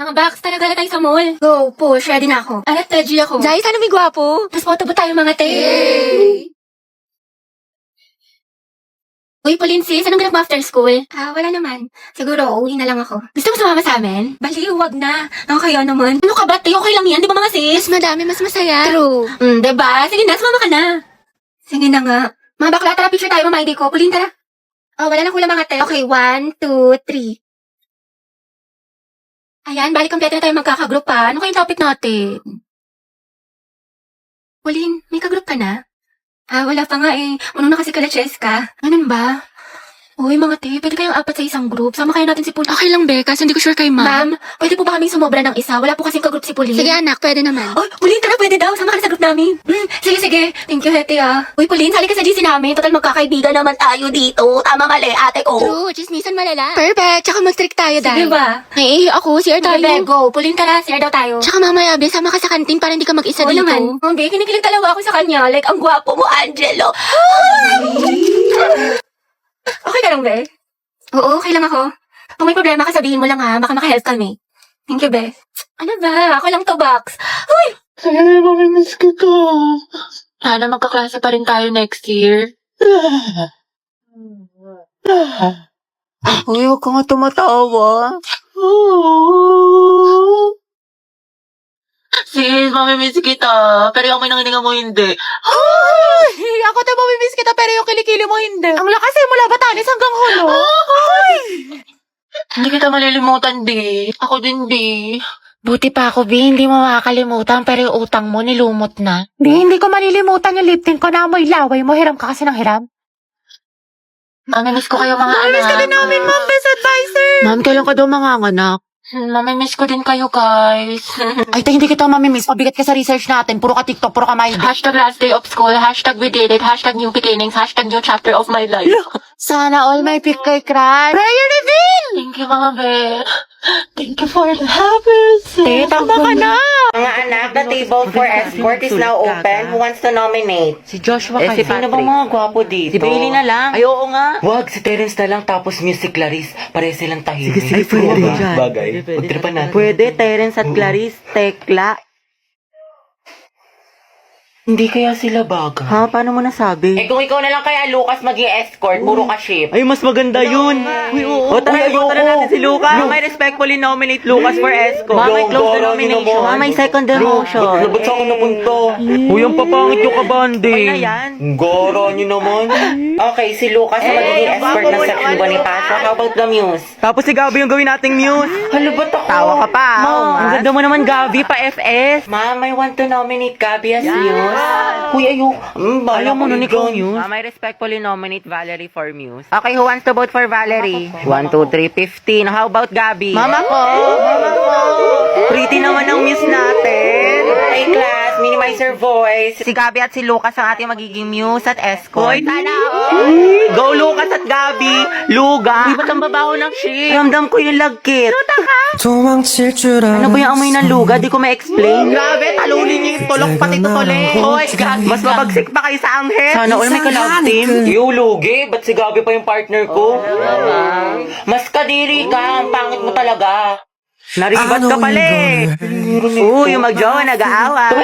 Mga box, talaga na tayo sa mall. Go, push, ready na ako. Alat, ready ako. Jai, sana may gwapo. Tapos photo ba tayo mga te? Uy, Pauline sis, anong ganap mo after school? Wala naman. Siguro, uwi na lang ako. Gusto mo sumama sa amin? Baliw, wag na. Ako kaya naman. Ano ka ba, te? Okay lang yan, di ba mga sis? Mas madami, mas masaya. True. Diba? Sige na, sumama ka na. Sige na nga. Mga bakla, tara, picture tayo, mama ID ko. Pauline, tara. Oh, wala na kulang mga te. Okay, 1, 2, 3. Ayan, balik kompleto na tayo magkakagroup pa. Ano kayong topic natin? Pauline, may kagroup ka na? Wala pa nga eh. Unong na kasi kala Cheska. Ganun ba? Uy, mga te, pwede kayong apat sa isang group. Sama kayo natin si Pauline. Okay lang, Be, kasi hindi ko sure kay ma'am. Ma'am, pwede po ba kaming sumobra ng isa? Wala po kasing kagroup si Pauline. Sige, anak, pwede naman. Oh, Pauline, tara, pwede daw. Sama ka na sa group namin. Sige. Thank you, Hete, Uy, Pauline, sali ka sa GC namin. Total magkakaibigan naman tayo dito. Tama mali, ate ko. True, chismisan malala. Perfect, tsaka mag-strict tayo, Sige Dai. ba? Naiihi ako, CR tayo. Sige, go. Pauline, tara, share daw tayo. Tsaka mamaya, Be, sama ka sa kantin para hindi ka mag-isa Oo dito. naman. Okay, kinikilig talaga ako sa kanya. Like, ang gwapo mo, Angelo. Okay ka lang, Be? Oo, okay lang ako. Kung may problema ka, sabihin mo lang ha. Baka maka-help kami. Thank you, Be. Ano ba? Ako lang to, Box. Uy! Ay, mamimiss kita. Sana magkaklase pa rin tayo next year. Uy, huwag ka nga tumatawa. Sis, mamimiss kita. Pero yung may nangininga mo hindi. Ay, ako tayo mamimiss kita pero yung kilikili mo hindi. Ang lakas eh, mula Batanes hanggang Hulo. Hindi kita malilimutan, di. Ako din, di. Buti pa ako, Bi, hindi mo makakalimutan pero yung utang mo nilumot na. Hindi ko malilimutan yung lip tint ko na amoy laway mo. Hiram ka kasi ng hiram. Mamimiss ko kayo mga anak. Mamimiss ka din namin, ma'am. Best advisor. Ma'am, kailan ka daw manganganak? Mamimiss ko din kayo, guys. Ay, tayo hindi kita mamimiss. Pabigat ka sa research natin. Puro ka TikTok, puro ka my Hashtag last day of school. Hashtag we did it. Hashtag new beginnings. Hashtag new chapter of my life. Sana all may pick kay crush. Prayer reveal! Thank you, mga be. Thank you for the happiness. Tama ka na. Mga anak, the table for escort is now open. Who wants to nominate? Si Joshua Si Patrick. bang mga gwapo dito? Si Bailey na lang. Ay, oo nga. Wag, si Terence na lang, tapos music Clarice. Pare silang tahimik. Sige, pwede dyan. Bagay. Magtripan natin. Pwede, Terence at Clarice, tekla. Hindi kaya sila baga. Ha? Paano mo nasabi? Eh kung ikaw na lang kaya, Lucas, maging escort, puro ka ship. Ay, mas maganda yun. Uy, oo. O tara, iboto na natin si Lucas. May respectfully nominate Lucas for escort. May close the nomination. May second demotion. Ba't sa akin napunta? Uy, ang papangit yung kabande. Okay na yan. Gora nyo naman. Okay, si Lucas ang magiging escort ng Section Bonifacio. How about the Muse? Tapos si Gabi yung gawin nating muse. Halo ba't ako? Tawa ka pa. Ang ganda mo naman, Gabi, pa FS. Ma'am, I want to nominate Gabi as Muse. Uy, ayok. Ayaw mo nun ikaw Muse. Ma'am, I respectfully nominate Valerie for Muse. Okay, who wants to vote for Valerie? 1, 2, 3, 15. How about Gabi? Mama ko. Pretty naman ang Muse natin. Hey, class, minimize your voice. Si Gabi at si Lucas ang ating magiging Muse at escort. Hoy, tala! Go, Lucas at Gabi! Luga! Uy, ba't ang babaho ng shit? Ramdam ko yung lagkit. Ano ba yung amoy ng luga? Di ko ma-explain. Grabe, talunin niyo yung tulok pati tutuloy. Hoy, mas mabagsik pa kayo sa anghel. Sana all may ka-love team. Yo, lugi. Ba't si Gabi pa yung partner ko? Mas kadiri ka. Ang pangit mo talaga. Naribat ka pala eh. Uy, yung mag-jowa, nag-aawa.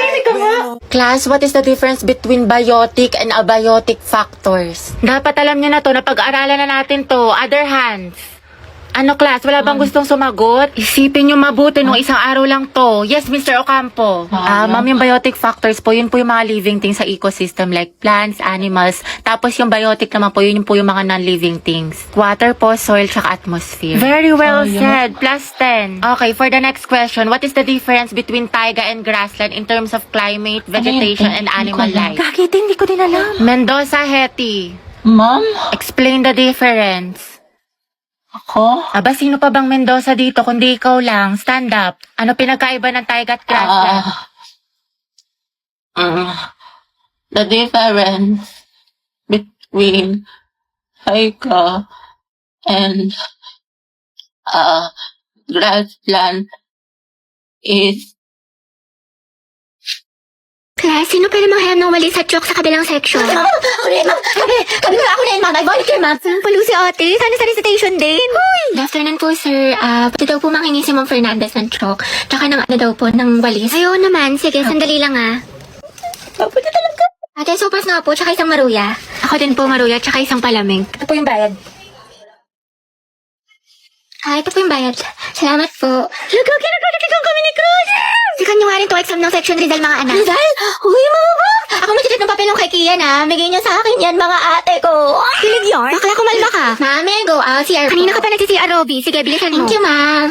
Class, what is the difference between biotic and abiotic factors? Dapat alam niyo na to, napag-aralan na natin to. Other hands. Ano, class? Wala bang gustong sumagot? Isipin niyo mabuti nung isang araw lang to. Yes, Mr. Ocampo. Ma'am, yung biotic factors po, yun po yung mga living things sa ecosystem like plants, animals. Tapos yung biotic naman po, yun po yung mga non-living things. Water po, soil, tsaka atmosphere. Very well said. Plus 10. Okay, for the next question, what is the difference between taiga and grassland in terms of climate, vegetation, and animal life? Kakit, hindi ko din alam. Mendoza, Hetty. Ma'am? Explain the difference. Ako? Aba, sino pa bang Mendoza dito kundi ikaw lang? Stand up. Ano pinagkaiba ng taiga at grassland? The difference between Haika and grassland is Class, sino pwede manghayam ng walis at chalk sa kabilang section? Ako na yun, ma'am. Kami na ako na yun, ma'am. I volunteer, ma'am. Palo si ate, sana sa recitation din. Good afternoon po, sir. Pati daw po manghingi si Ma'am Fernandez ng chalk. Tsaka ng ano daw po, ng walis. Ayaw naman. Sige, sandali lang Pwede talaga. Ate, sopas nga po, tsaka isang maruya. Ako din po, maruya, tsaka isang palamig. Ito po yung bayad. Ito po yung bayad. Salamat po. Nagkakilagkalikigan kami ni Cruz! Sikan nyo nga rin to exam ng section Rizal, mga anak. Rizal? Uy, mga bak! Ako magsisit ng papel ng kay Kian, ha? Bigay niya sa akin yan, mga ate ko. Kilig yarn? Bakla, kumalma ka. Mami, go out. CR Kanina ka pa nagsi-CR, Robby. Sige, bilisan mo. Thank you, ma'am.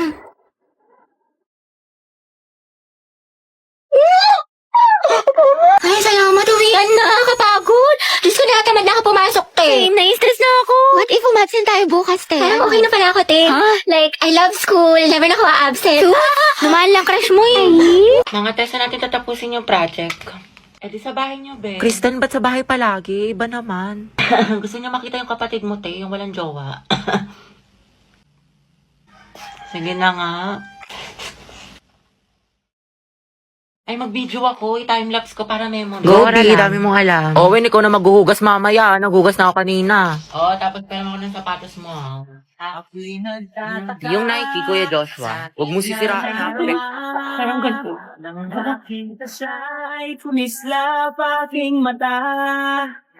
Ay, salamat. Uwian na. Kapagod. Diyos ko, nakatamad na ako pumasok, te. Same, na-stress na ako. What if umabsent tayo bukas, te? Parang okay na pala ako, te. Like, I love school. Never na ako absent. Lumaan lang crush mo Mga tesa natin tatapusin yung project. Eh di sa bahay niyo, be. Kristen, ba't sa bahay palagi? Iba naman. Gusto niyo makita yung kapatid mo, te, yung walang jowa. Sige na nga. Ay, mag-video ako. I-timelapse ko para memory. Go, Di, dami mong alam. Owen, ikaw na maghuhugas mamaya. Naghugas na ako kanina. Tapos pera mo ko ng sapatos mo, ha? Yung Nike, Kuya Joshua. Huwag mo sisirain. Parang ganito. Nakita siya'y kumislap aking mata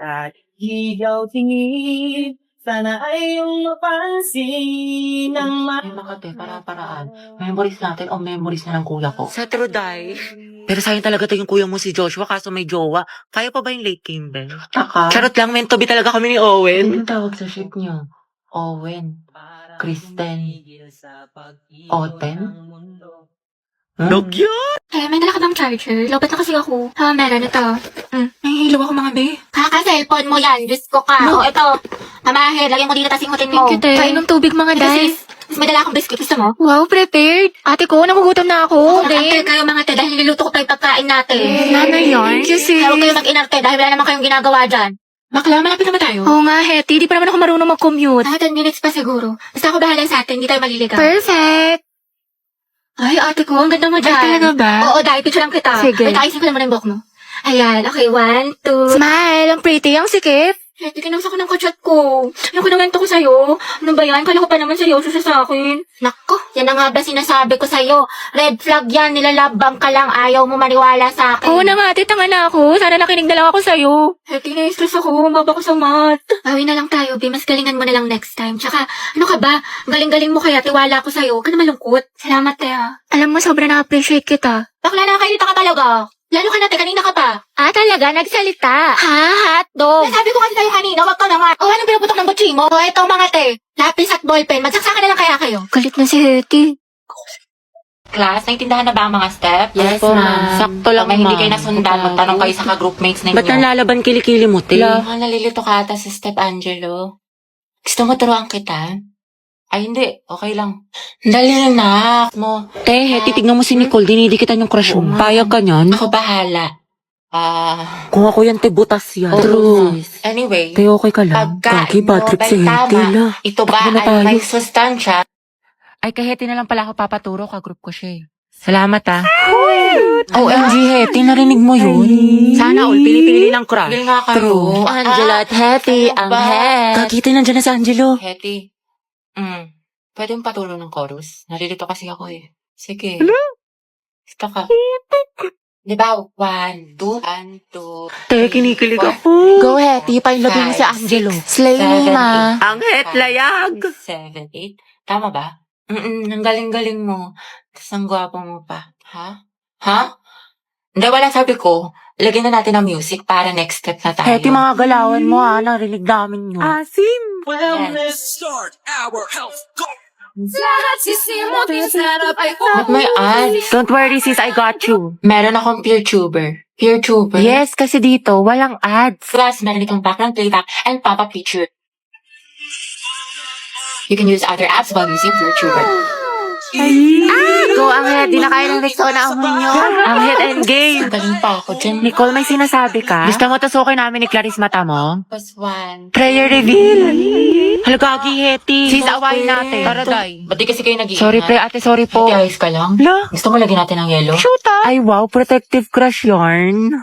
at higaw tingin. Sana ay iyong mapansin ng Ay, makate, paraan. Memories natin o memories na ng kuya ko. Sa Truday. Pero sayang talaga to yung kuya mo si Joshua kaso may jowa. Kaya pa ba yung late Kimber? Tsaka, Charot lang, meant to be talaga kami ni Owen. anong tawag sa ship niyo? Owen. Kristen. Oten? Dog yun! Eh, may dala ka bang charger? Lobat na kasi ako. Meron ito. Nahihilo ako, mga be. Kaka-cellphone mo yan. Diyos ko ka. No. O, ito. Mamahir. Lagyan mo dito, tas ingutin mo. Thank you, te. Kainom tubig, mga day. Tapos may dala akong biscuit. Gusto mo? Wow, prepared. Ate ko, nagugutom na ako. Mag-antay kayo, mga te, dahil niluluto ko pa yung pagkain natin. Nanay yarn? Thank you, sis. Kaya huwag kayo mag-inarte dahil wala naman kayong ginagawa dyan. Bakla, malapit naman tayo. Oo nga, Hetty. Di pa naman ako marunong mag-commute. 10 minutes pa siguro. Basta ako bahala sa atin. Hindi tayo maliligaw. Perfect. Ay, ate ko, ang ganda mo dyan. talaga ba? Oo, dahil picture lang kita. Sige. Wait, ayusin ko naman yung buhok mo. Ayan, okay, 1, 2. Smile. Ang pretty. Ang sikip. Ate, kinamsa ko ng kachat ko. Ano ko naman to ko sa'yo? Ano ba yan? Kala ko pa naman seryoso siya sa akin. Nako, yan ang nga ba sinasabi ko sa'yo. Red flag yan, nilalabang ka lang. Ayaw mo maniwala sa akin. Oo na nga, ate. Tanga na ako. Sana nakinig na lang ako sa'yo. Ate, na-stress ako. Mababa ko sa mat. Bawi na lang tayo, Bi. Mas galingan mo na lang next time. Tsaka, ano ka ba? Ang galing-galing mo kaya. Tiwala ako sa'yo. Huwag ka na malungkot. Salamat, Tea. Alam mo, sobrang na-appreciate kita. Bakla, nakakailita ka talaga. Lalo ka natin, kanina ka pa. Talaga? Nagsalita? Hotdog. Sabi ko kasi sa'yo kanina, wag ka na nga. O, anong pinuputok ng butsi mo? O, eto mga te. Lapis at ballpen. Magsaksakan na lang kaya kayo. Galit na si Hetty. Class, naintindahan na ba ang mga steps? Yes, ma'am. Sakto lang, Kung may hindi ma'am. kayo nasundan, magtanong kayo sa ka-groupmates ninyo. Ba't nalalaban kilikili mo, te? Nalilito ka ata sa step, Angelo. Gusto mo turuan kita? Ay, hindi. Okay lang. Dali na, mo. Te, titignan mo si Nicole. Dinidikitan yung crush mo. Payag ka niyan? Ako bahala. Kung ako yan, te, butas yan. True. Anyway, Te, okay ka lang? pagka Gagi, bad trip si Hetty, la. ito ba Takbo na ay tayo. may sustansya? Ay, kay Hetty na lang pala ako papaturo. Ka-group ko siya eh. Salamat, OMG, Hetty, narinig mo yun? Sana all pili-pili ng crush. Pili nga kayo. True. Angela at Hetty, ang head. Kakita nandiyan na sa Angelo. Hetty, pwede yung patulo ng chorus? Nalilito kasi ako eh. Sige. Gusto ka. Diba? 1, 2, 1, 2. Te, kinikilig ako. Go, Hetty. Pailabing mo si Angelo. Slay me, ma. Ang het layag. 7, 8. Tama ba? Ang galing-galing mo. Tapos ang gwapo mo pa. Ha? Hindi, wala sabi ko. Lagyan na natin ang music para next step na tayo. Hetty, mga galawan mo ha. Narinig namin yun. Asim. wellness. Start our health goal. At may ads. Don't worry sis, I got you. Meron akong PeerTuber. PeerTuber? Yes, kasi dito, walang ads. Plus, meron itong background playback and pop-up feature. You can use other apps while using PeerTuber. Go, ang head. Di na kaya ng Rexona ang nyo. Ang head and game. Galing pa ako dyan. Nicole, may sinasabi ka? Gusto mo tusukin namin ni Clarice mata mo? Plus 1. Prayer reveal. Halagagi, Hetty. Sis, awayin natin. Tara, day. Ba't di kasi kayo nag-iingat? Sorry, pre, ate, sorry po. Ate, ayos ka lang? La, Gusto mo lagyan natin ng yellow? shoot Ay, wow, protective crush yarn.